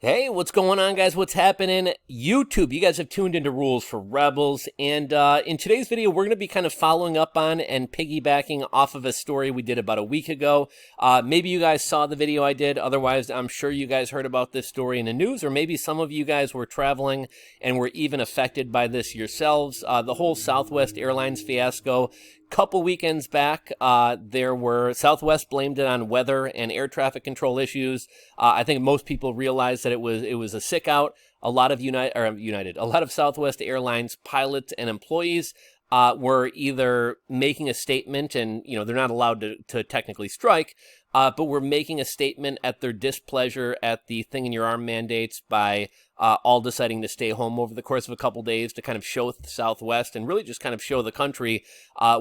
Hey, what's going on, guys? What's happening? YouTube, you guys have tuned into Rules for Rebels, and in today's video, we're going to be kind of following up on and piggybacking off of a story we did about a week ago. Maybe you guys saw the video I did. Otherwise, I'm sure you guys heard about this story in the news, or maybe some of you guys were traveling and were even affected by this yourselves. The whole Southwest Airlines fiasco. Couple weekends back, Southwest blamed it on weather and air traffic control issues. I think most people realized that it was a sick out. A lot of a lot of Southwest Airlines pilots and employees were either making a statement, and they're not allowed to technically strike, but were making a statement at their displeasure at the thing in your arm mandates by all deciding to stay home over the course of a couple days to kind of show Southwest and really just kind of show the country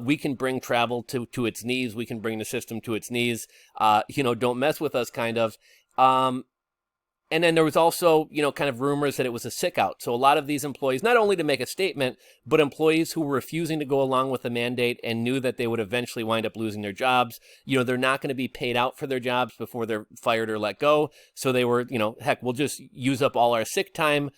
we can bring travel to its knees. We can bring the system to its knees. Don't mess with us, kind of. And then there was also, kind of rumors that it was a sick out. So a lot of these employees, not only to make a statement, but employees who were refusing to go along with the mandate and knew that they would eventually wind up losing their jobs. They're not going to be paid out for their jobs before they're fired or let go. So they were, heck, we'll just use up all our sick time,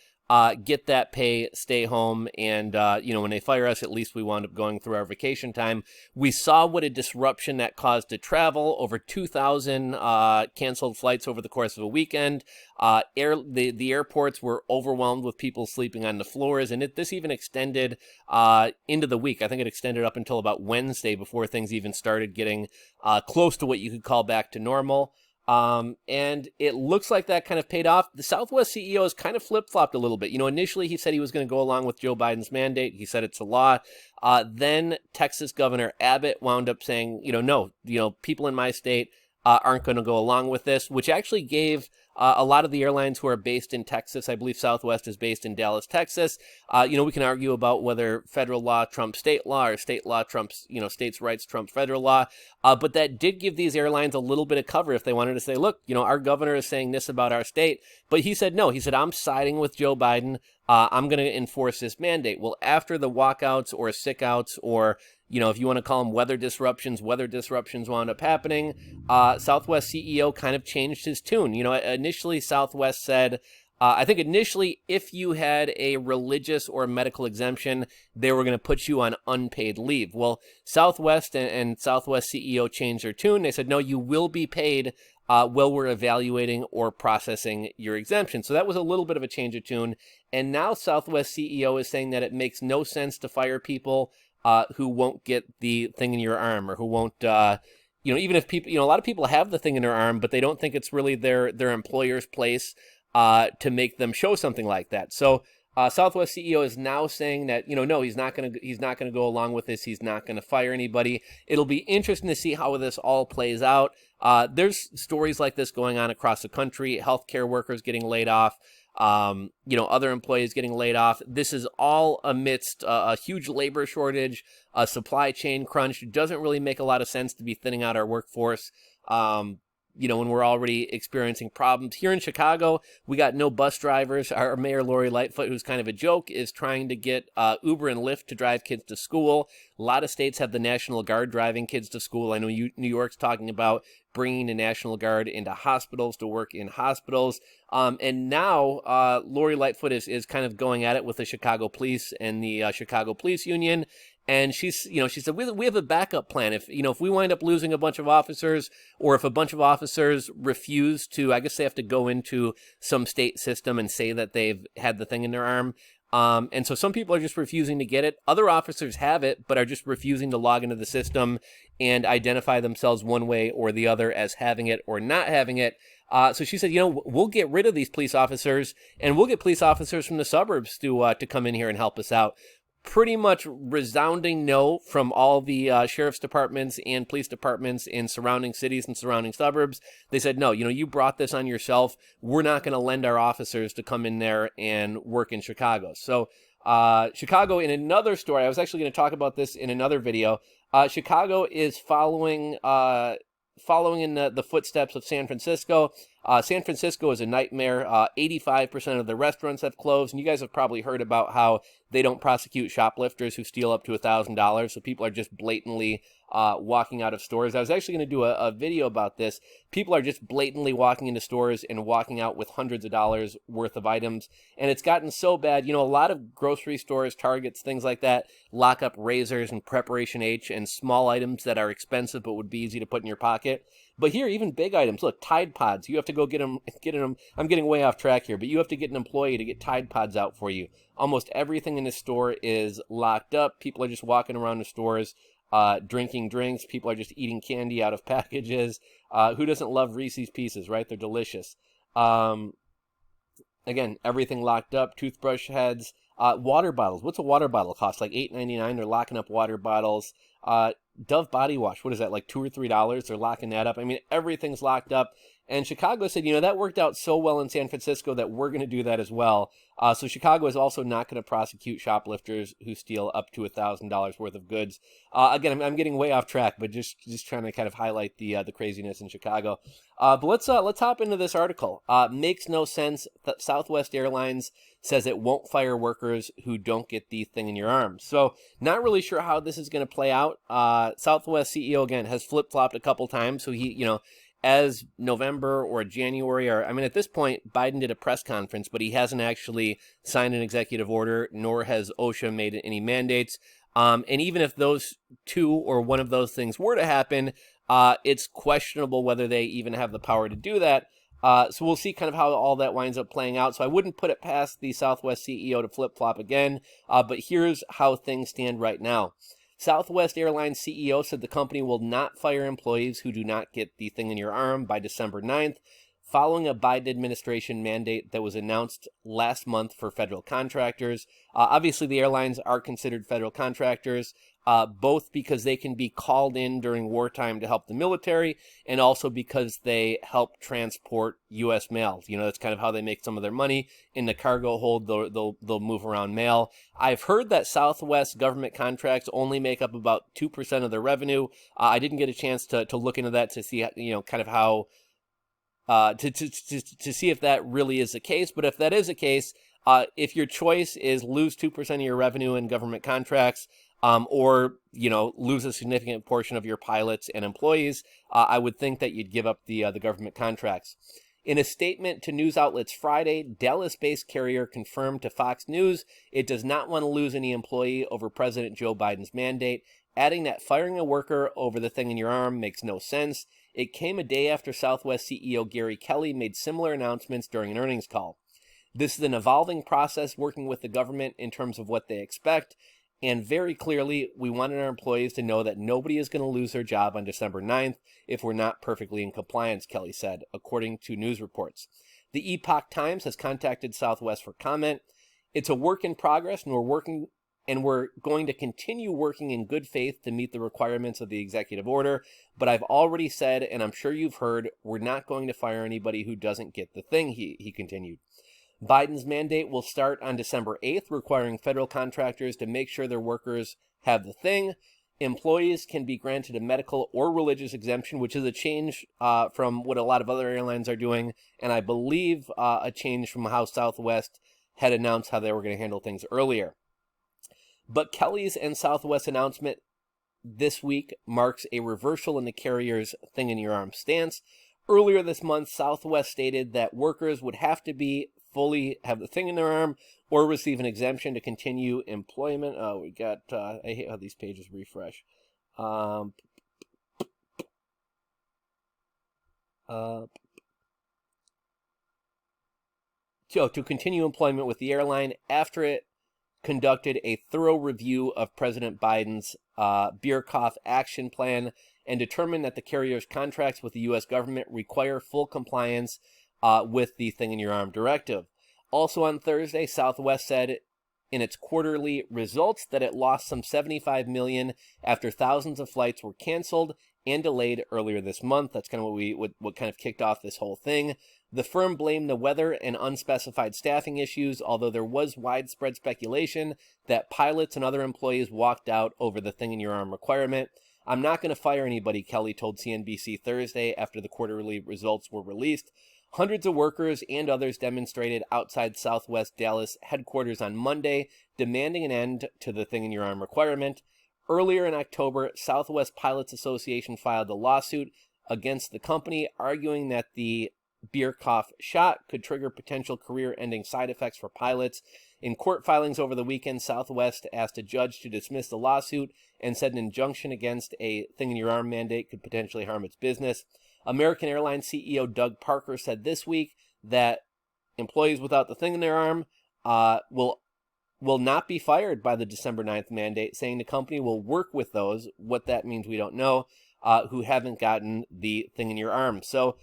get that pay, stay home, and, when they fire us, at least we wound up going through our vacation time. We saw what a disruption that caused to travel. Over 2,000 canceled flights over the course of a weekend. The airports were overwhelmed with people sleeping on the floors, and this even extended into the week. I think it extended up until about Wednesday before things even started getting close to what you could call back to normal. And it looks like that kind of paid off. The Southwest CEO has kind of flip-flopped a little bit. Initially he said he was going to go along with Joe Biden's mandate. He said it's a law. Then Texas Governor Abbott wound up saying, no, people in my state aren't going to go along with this, which actually gave a lot of the airlines who are based in Texas, I believe Southwest is based in Dallas, Texas. We can argue about whether federal law trumps state law or state law trumps, states' rights trump federal law. But that did give these airlines a little bit of cover if they wanted to say, look, our governor is saying this about our state. But he said, no, he said, I'm siding with Joe Biden. I'm going to enforce this mandate. Well, after the walkouts or sickouts or if you want to call them weather disruptions wound up happening. Southwest CEO kind of changed his tune. Initially Southwest said, I think initially if you had a religious or medical exemption, they were going to put you on unpaid leave. Well, Southwest and Southwest CEO changed their tune. They said, no, you will be paid while we're evaluating or processing your exemption. So that was a little bit of a change of tune. And now Southwest CEO is saying that it makes no sense to fire people who won't get the thing in your arm, or who won't, even if people, a lot of people have the thing in their arm, but they don't think it's really their employer's place to make them show something like that. So Southwest CEO is now saying that, no, he's not going to go along with this. He's not going to fire anybody. It'll be interesting to see how this all plays out. There's stories like this going on across the country, healthcare workers getting laid off. Other employees getting laid off. This is all amidst a huge labor shortage, a supply chain crunch. It doesn't really make a lot of sense to be thinning out our workforce. When we're already experiencing problems. Here in Chicago, we got no bus drivers. Our mayor, Lori Lightfoot, who's kind of a joke, is trying to get Uber and Lyft to drive kids to school. A lot of states have the National Guard driving kids to school. I know New York's talking about bringing the National Guard into hospitals to work in hospitals. And now Lori Lightfoot is kind of going at it with the Chicago Police and the Chicago Police Union. And she said, we have a backup plan. If we wind up losing a bunch of officers, or if a bunch of officers refuse to, I guess they have to go into some state system and say that they've had the thing in their arm. And so some people are just refusing to get it. Other officers have it, but are just refusing to log into the system and identify themselves one way or the other as having it or not having it. So she said, we'll get rid of these police officers, and we'll get police officers from the suburbs to come in here and help us out. Pretty much resounding no from all the sheriff's departments and police departments in surrounding cities and surrounding suburbs. They said, no, you brought this on yourself. We're not going to lend our officers to come in there and work in Chicago. So Chicago, in another story, I was actually going to talk about this in another video. Chicago is following in the footsteps of San Francisco. San Francisco is a nightmare. 85% of the restaurants have closed, and you guys have probably heard about how they don't prosecute shoplifters who steal up to $1,000. So people are just blatantly walking out of stores. I was actually going to do a video about this. People are just blatantly walking into stores and walking out with hundreds of dollars worth of items. And it's gotten so bad. A lot of grocery stores, Targets, things like that, lock up razors and Preparation H and small items that are expensive but would be easy to put in your pocket. But here, even big items. Look, Tide Pods. You have to go get them. I'm getting way off track here, but you have to get an employee to get Tide Pods out for you. Almost everything in the store is locked up. People are just walking around the stores, drinking drinks. People are just eating candy out of packages. Who doesn't love Reese's Pieces, right? They're delicious. Again, everything locked up. Toothbrush heads. Water bottles. What's a water bottle cost? Like $8.99. They're locking up water bottles. Dove body wash. What is that? Like $2 or $3? They're locking that up. I mean, everything's locked up. And Chicago said, that worked out so well in San Francisco that we're going to do that as well. So Chicago is also not going to prosecute shoplifters who steal up to $1,000 worth of goods. Again, I'm getting way off track, but just trying to kind of highlight the craziness in Chicago. But let's hop into this article. Makes no sense that Southwest Airlines says it won't fire workers who don't get the thing in your arm. So not really sure how this is going to play out. Southwest CEO, again, has flip-flopped a couple times. So he, as November or January, or at this point, Biden did a press conference, but he hasn't actually signed an executive order, nor has OSHA made any mandates. And even if those two or one of those things were to happen, it's questionable whether they even have the power to do that. So we'll see kind of how all that winds up playing out. So I wouldn't put it past the Southwest CEO to flip-flop again, but here's how things stand right now. Southwest Airlines CEO said the company will not fire employees who do not get the thing in your arm by December 9th, following a Biden administration mandate that was announced last month for federal contractors. Obviously, the airlines are considered federal contractors, both because they can be called in during wartime to help the military, and also because they help transport U.S. mail. That's kind of how they make some of their money. In the cargo hold, they'll move around mail. I've heard that Southwest government contracts only make up about 2% of their revenue. I didn't get a chance to look into that to see, kind of how, to see if that really is the case. But if that is the case, if your choice is lose 2% of your revenue in government contracts, or lose a significant portion of your pilots and employees, I would think that you'd give up the government contracts. In a statement to news outlets Friday, Dallas-based carrier confirmed to Fox News it does not want to lose any employee over President Joe Biden's mandate, adding that firing a worker over the thing in your arm makes no sense. It came a day after Southwest CEO Gary Kelly made similar announcements during an earnings call. This is an evolving process working with the government in terms of what they expect. And very clearly, we wanted our employees to know that nobody is going to lose their job on December 9th if we're not perfectly in compliance, Kelly said, according to news reports. The Epoch Times has contacted Southwest for comment. It's a work in progress, and we're going to continue working in good faith to meet the requirements of the executive order. But I've already said, and I'm sure you've heard, we're not going to fire anybody who doesn't get the thing, he continued. Biden's mandate will start on December 8th, requiring federal contractors to make sure their workers have the thing. Employees can be granted a medical or religious exemption, which is a change from what a lot of other airlines are doing, and I believe a change from how Southwest had announced how they were going to handle things earlier. But Kelly's and Southwest announcement this week marks a reversal in the carrier's thing in your arm stance. Earlier this month, Southwest stated that workers would have to fully have the thing in their arm or receive an exemption to continue employment. I hate how these pages refresh. To continue employment with the airline after it conducted a thorough review of President Biden's Bierkopf action plan and determined that the carrier's contracts with the U.S. government require full compliance with the thing in your arm directive. Also on Thursday, Southwest said in its quarterly results that it lost some $75 million after thousands of flights were canceled and delayed earlier this month. That's kind of what kind of kicked off this whole thing. The firm blamed the weather and unspecified staffing issues, although there was widespread speculation that pilots and other employees walked out over the thing in your arm requirement. I'm not going to fire anybody, Kelly told CNBC Thursday after the quarterly results were released. Hundreds of workers and others demonstrated outside Southwest Dallas headquarters on Monday, demanding an end to the thing in your arm requirement. Earlier in October, Southwest Pilots Association filed a lawsuit against the company, arguing that the beer cough shot could trigger potential career-ending side effects for pilots. In court filings over the weekend, Southwest asked a judge to dismiss the lawsuit and said an injunction against a thing-in-your-arm mandate could potentially harm its business. American Airlines CEO Doug Parker said this week that employees without the thing in their arm will not be fired by the December 9th mandate, saying the company will work with those, what that means we don't know, who haven't gotten the thing in your arm. So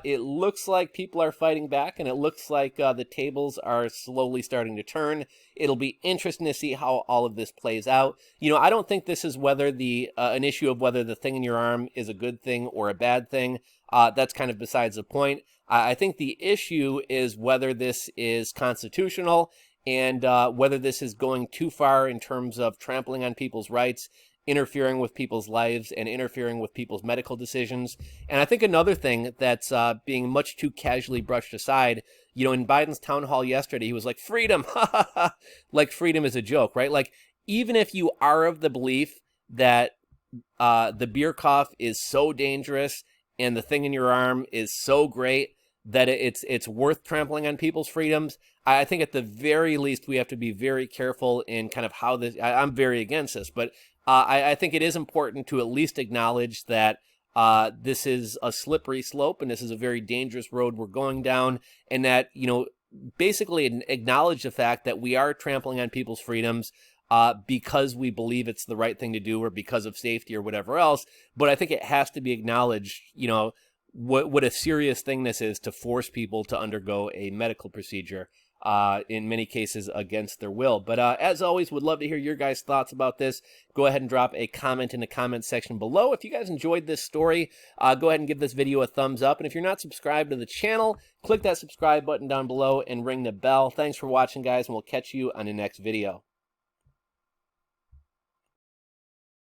it looks like people are fighting back, and it looks like the tables are slowly starting to turn. It'll be interesting to see how all of this plays out. You know, I don't think this is whether an issue of whether the thing in your arm is a good thing or a bad thing. That's kind of besides the point. I think the issue is whether this is constitutional and whether this is going too far in terms of trampling on people's rights, interfering with people's lives, and interfering with people's medical decisions. And I think another thing that's being much too casually brushed aside, you know, in Biden's town hall yesterday, he was like, freedom, like freedom is a joke, right? Like, even if you are of the belief that the beer cough is so dangerous and the thing in your arm is so great that it's worth trampling on people's freedoms, I think at the very least we have to be very careful in kind of how this, I'm very against this, but I think it is important to at least acknowledge that this is a slippery slope and this is a very dangerous road we're going down, and that, you know, basically acknowledge the fact that we are trampling on people's freedoms because we believe it's the right thing to do or because of safety or whatever else. But I think it has to be acknowledged, you know, what a serious thing this is to force people to undergo a medical procedure, in many cases against their will. But as always, would love to hear your guys' thoughts about this. Go ahead and drop a comment in the comment section below. If you guys enjoyed this story, go ahead and give this video a thumbs up. And if you're not subscribed to the channel, click that subscribe button down below and ring the bell. Thanks for watching, guys, and we'll catch you on the next video.